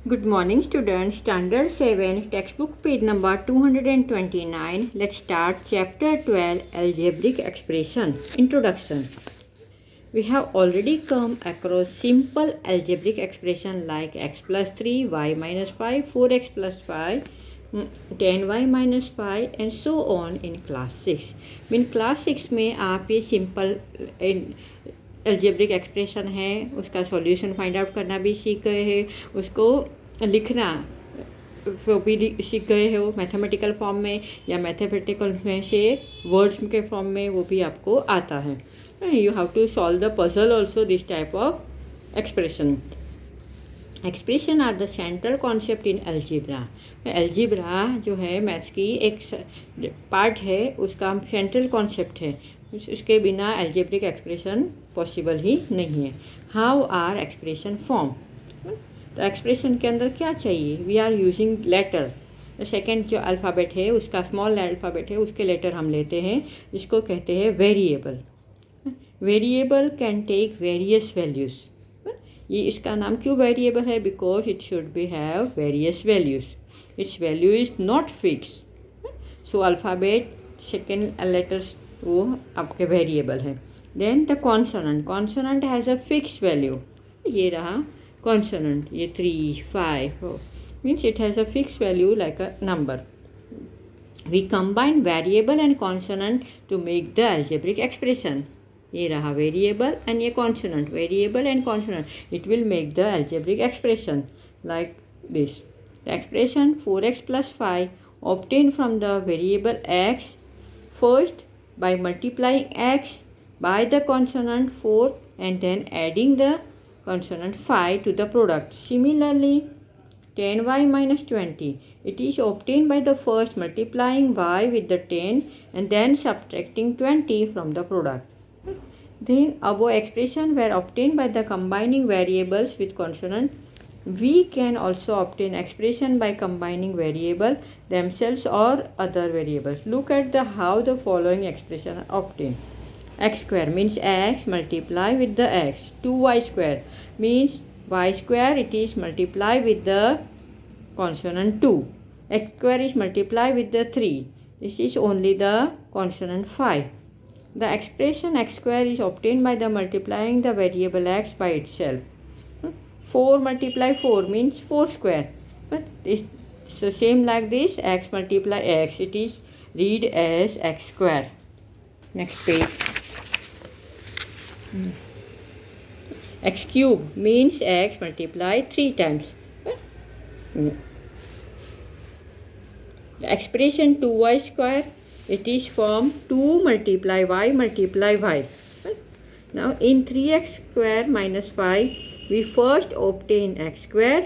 Good morning students, Standard 7, textbook page number 229. Let's start chapter 12, Algebraic Expression. Introduction. We have already come across simple algebraic expression like x plus 3, y minus 5, 4x plus 5, 10y minus 5 and so on in class 6. In class 6 में आप ये simple algebraic expression है उसका solution find out करना भी सीख गए हैं, उसको लिखना वो भी सीख गए हो मैथमेटिकल फॉर्म में या मैथमेटिकल में से वर्ड्स के फॉर्म में, वो भी आपको आता है. You have to solve the puzzle also this type of expression. Expression are the central concept in algebra. Algebra जो है मैथ्स की एक पार्ट है, उसका सेंट्रल कॉन्सेप्ट है. उसके बिना एल्जेब्रिक एक्सप्रेशन पॉसिबल ही नहीं है. How are expression form. तो एक्सप्रेशन के अंदर क्या चाहिए, we are using letter. Second जो अल्फ़ाबेट है उसका स्मॉल अल्फ़ाबेट है, उसके लेटर हम लेते हैं, जिसको कहते हैं variable. Variable can take various values. ये इसका नाम क्यों वेरिएबल है, because it should be have various values. Its value is not fix. So alphabet second letters वो आपके वेरिएबल है. Then the consonant. Consonant has a fix value. ये रहा कॉन्सोनेंट, ये 3, 5 means it has a fix value like a number. We combine variable and consonant to make the algebraic expression. ये रहा variable and ये consonant, variable and consonant, it will make the algebraic expression like this. The expression 4x plus 5 obtained from the variable x first by multiplying x by the consonant 4 and then adding the consonant 5 to the product. Similarly, 10y minus 20, it is obtained by the first multiplying y with the 10 and then subtracting 20 from the product. Then above expression were obtained by the combining variables with consonant. We can also obtain expression by combining variable themselves or other variables. Look at how the following expression are obtained. X square means x multiply with the x. 2y square means y square, it is multiply with the consonant 2. X square is multiply with the 3. This is only the consonant 5. The expression x square is obtained by the multiplying the variable x by itself. 4 multiply 4 means 4 square. But it's so same like this, x multiply x, it is read as x square. Next page. X cube means x multiply 3 times. The expression 2y square, it is from 2 multiply y multiply y. Now in 3x square minus 5, we first obtain x square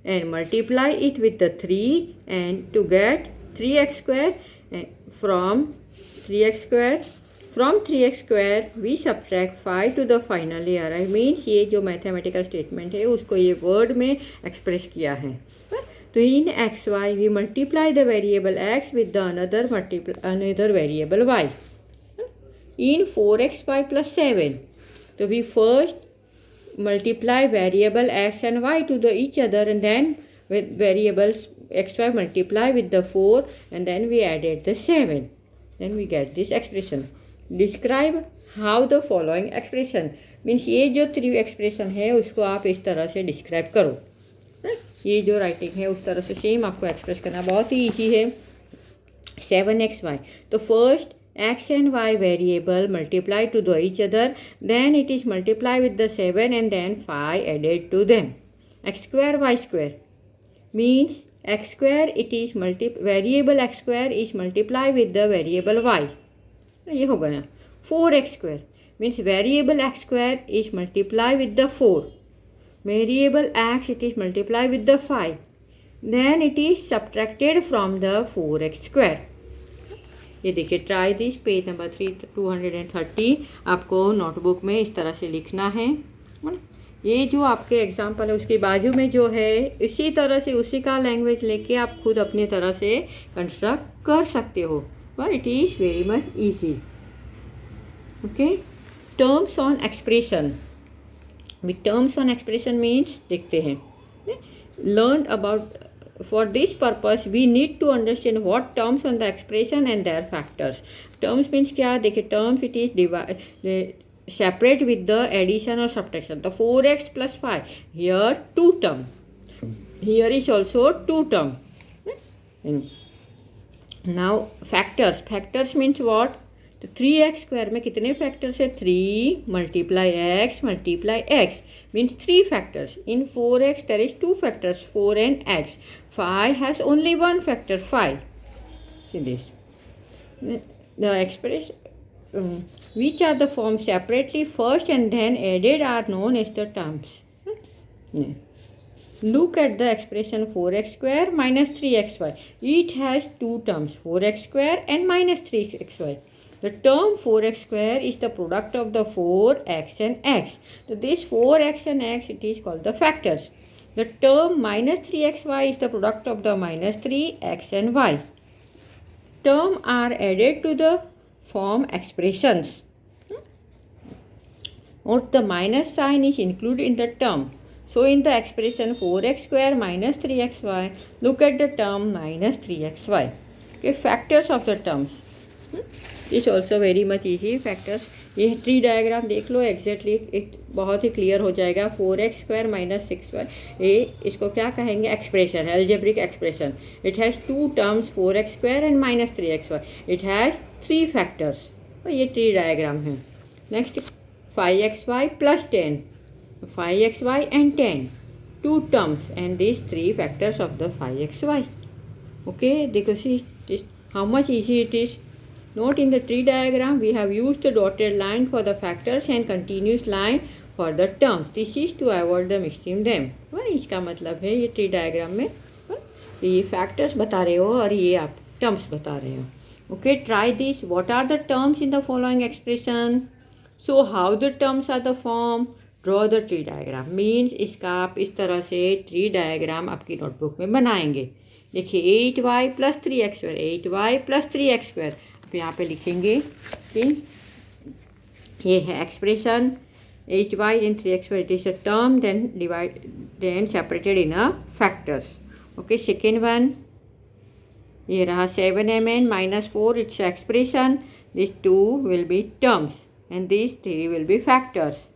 and multiply it with the 3, and to get 3x square from 3x square we subtract 5 to the finally arrive. Means ये जो mathematical statement है उसको ये word में express किया है. तो in X Y we multiply the variable X with the another variable Y. In 4x5 plus 7, तो we first multiply variable x and y to the each other, and then with variables x5 multiply with the 4 and then we added the 7, then we get this expression. Describe how the following expression means ये जो 3 expression है उसको आप इस तरह से describe करो. ये जो राइटिंग है उस तरह से सेम आपको एक्सप्रेस करना बहुत ही ईजी है. 7xy, तो first x and y variable multiply to the each other, then it is multiply with the 7 and then 5 added to them. X square y square means x square, it is variable x square is multiply with the variable y. ये हो गया. 4x square means variable x square is multiply with the 4. Variable x, it is multiply with the 5. Then it is subtracted from the 4x square. ये देखिए, try this page number 230 आपको notebook में इस तरह से लिखना है. ये जो आपके एग्जाम्पल है उसके बाजू में जो है इसी तरह से उसी का लैंग्वेज लेके आप खुद अपनी तरह से कंस्ट्रक्ट कर सकते हो, but it is very much easy. Okay, terms on expression. With terms on expression means देखते हैं. learned about. For this purpose we need to understand what terms on the expression and their factors. Terms means क्या देखिए, terms it is separate with the addition or subtraction. The 4x plus 5, here 2 term, here is also 2 term. Now factors means what? तो 3x square में कितने factors है? 3 multiply x means 3 factors. In 4x there is 2 factors, 4 and x. 5 has only 1 factor, 5. See this. The expression which are the forms separately first and then added are known as the terms. Look at the expression 4x square minus 3xy. It has 2 terms, 4x square and minus 3xy. The term 4x square is the product of the 4x and x. So this 4x and x, it is called the factors. The term minus 3xy is the product of the minus 3x and y. Term are added to the form expressions. Note the minus sign is included in the term. So in the expression 4x square minus 3xy, look at the term minus 3xy. Okay, factors of the terms. इस also very much easy factors. ये tree diagram देख लो exactly, एक बहुत ही clear हो जाएगा. 4x square minus 6y, ये इसको क्या कहेंगे? Expression, algebraic expression. It has 2 terms, 4x square and minus 3xy. It has 3 factors. और ये ट्री डायग्राम है. Next 5xy plus 10, 5xy and 10, 2 terms and this 3 factors of the 5xy. Okay, देखो see how much easy it is. Note in the tree diagram we have used the dotted line for the factors and continuous line for the terms. This is to avoid the mixing them. इसका मतलब है ये tree diagram में ये factors बता रहे हो और ये आप टर्म्स बता रहे हो. Okay, try this. What are the terms in the following expression? So how the terms are the form? Draw the tree diagram. Means इसका आप इस तरह से ट्री डायग्राम आपकी नोटबुक में बनाएंगे. देखिए 8y plus 3x square, 8y plus 3x square. तो यहाँ पे लिखेंगे कि ये है expression 8y in 3x, it is a term, then separated in a factors. Okay, second one ये रहा 7mn minus 4, it's expression. This 2 will be terms and this 3 will be factors.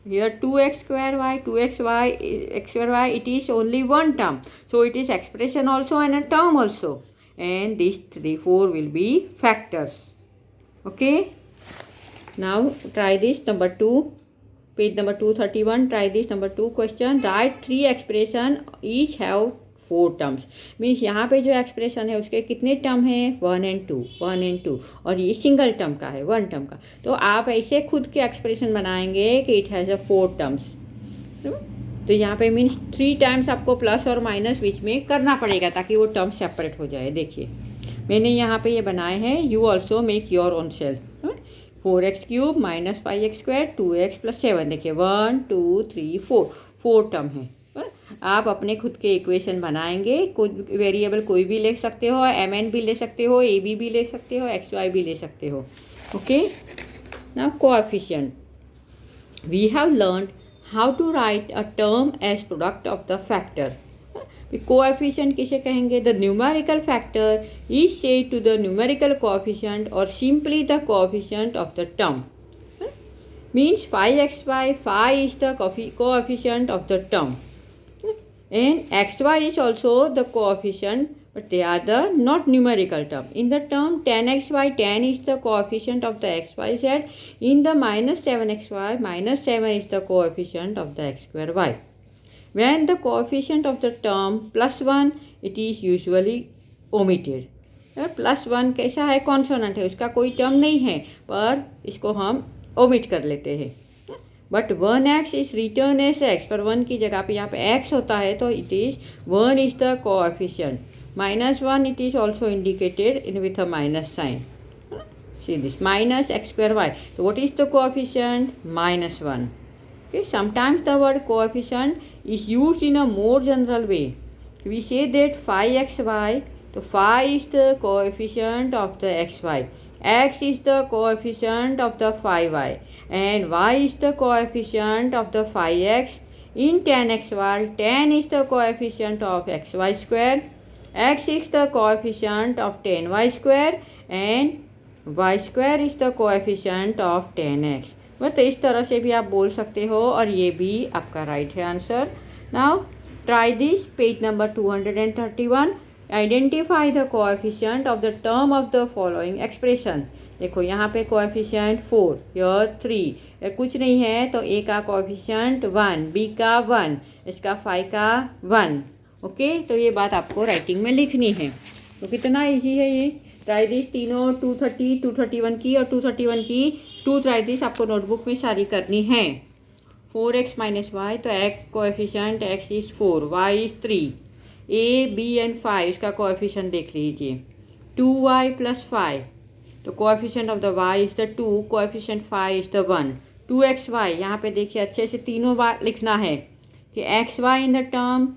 Here 2x square y, 2xy, x square y, it is only one term. So it is expression also and a term also. And these 3, 4 will be factors. Okay. Now try this number 2. Page number 231. Try this number 2 question. Write 3 expression. Each have 4 terms. Means यहाँ पे जो expression है उसके कितने term हैं? 1 and 2, 1 and 2. और ये single term का है, 1 टर्म का. तो आप ऐसे खुद के एक्सप्रेशन बनाएंगे कि इट हैज़ अ 4 टर्म्स. तो यहाँ पे मीन्स 3 टाइम्स आपको प्लस और माइनस बीच में करना पड़ेगा ताकि वो टर्म सेपरेट हो जाए. देखिए मैंने यहाँ पे ये बनाए हैं. You also make your own self. 4x cube minus 5x square 2x plus 7. देखिए 1 2 3 4, 4 टर्म है. आप अपने खुद के इक्वेशन बनाएंगे. कोई वेरिएबल कोई भी ले सकते हो, mn भी ले सकते हो, ab भी ले सकते हो, xy भी ले सकते हो. Okay, now coefficient. We have learned how to write a term as product of the factor. Coefficient किसे कहेंगे? The numerical factor is said to the numerical coefficient और simply the coefficient of the term. Means 5xy, 5 is the coefficient of the term. And xy is also the coefficient, but they are the not numerical term. In the term 10xy, 10 is the coefficient of the xyz. In the minus 7xy, minus 7 is the coefficient of the x square y. When the coefficient of the term plus 1, it is usually omitted. Plus 1 कैसा है? Consonant है, उसका कोई term नहीं है, पर इसको हम ओमिट कर लेते हैं. But 1x is return as x, पर 1 की जगह पे यहाँ पे x होता है तो it is 1 is the coefficient. Minus 1 it is also indicated in with a minus sign. See this minus x square y. तो what is the coefficient? Minus 1. Okay, sometimes the word coefficient is used in a more general way. We say that 5xy, so 5 is the coefficient of the xy, x is the coefficient of the 5y, and y is the coefficient of the 5x, In tan xy, tan is the coefficient of xy square, x is the coefficient of tan y square and y square is the coefficient of tan x. बस इस तरह से भी आप बोल सकते हो और ये भी आपका राइट है answer. Now try this. Page number 231. Identify the coefficient of the term of the following expression. देखो यहाँ पे कोएफिशिएंट 4, यह 3, कुछ नहीं है तो ए का कोएफिशिएंट 1, बी का 1, इसका 5 का 1. ओके, तो ये बात आपको राइटिंग में लिखनी है. तो कितना इजी है ये. Try this. तीनों 230, 231 की और 231 की 2 ट्राई दिस आपको नोटबुक में सारी करनी है. 4x माइनस वाई, तो x coefficient x is 4, y is 3, A B and 5 इसका कोएफिशिएंट देख लीजिए. 2y प्लस 5, तो coefficient of the y is the 2, coefficient 5 is the 1. 2xy, यहाँ पे देखिए अच्छे से तीनों बार लिखना है कि xy in the term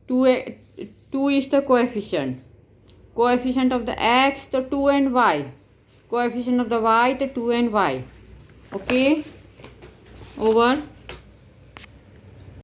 2 is the coefficient. Coefficient of the x तो 2 and y, coefficient of the y तो 2 एंड y. Okay, over.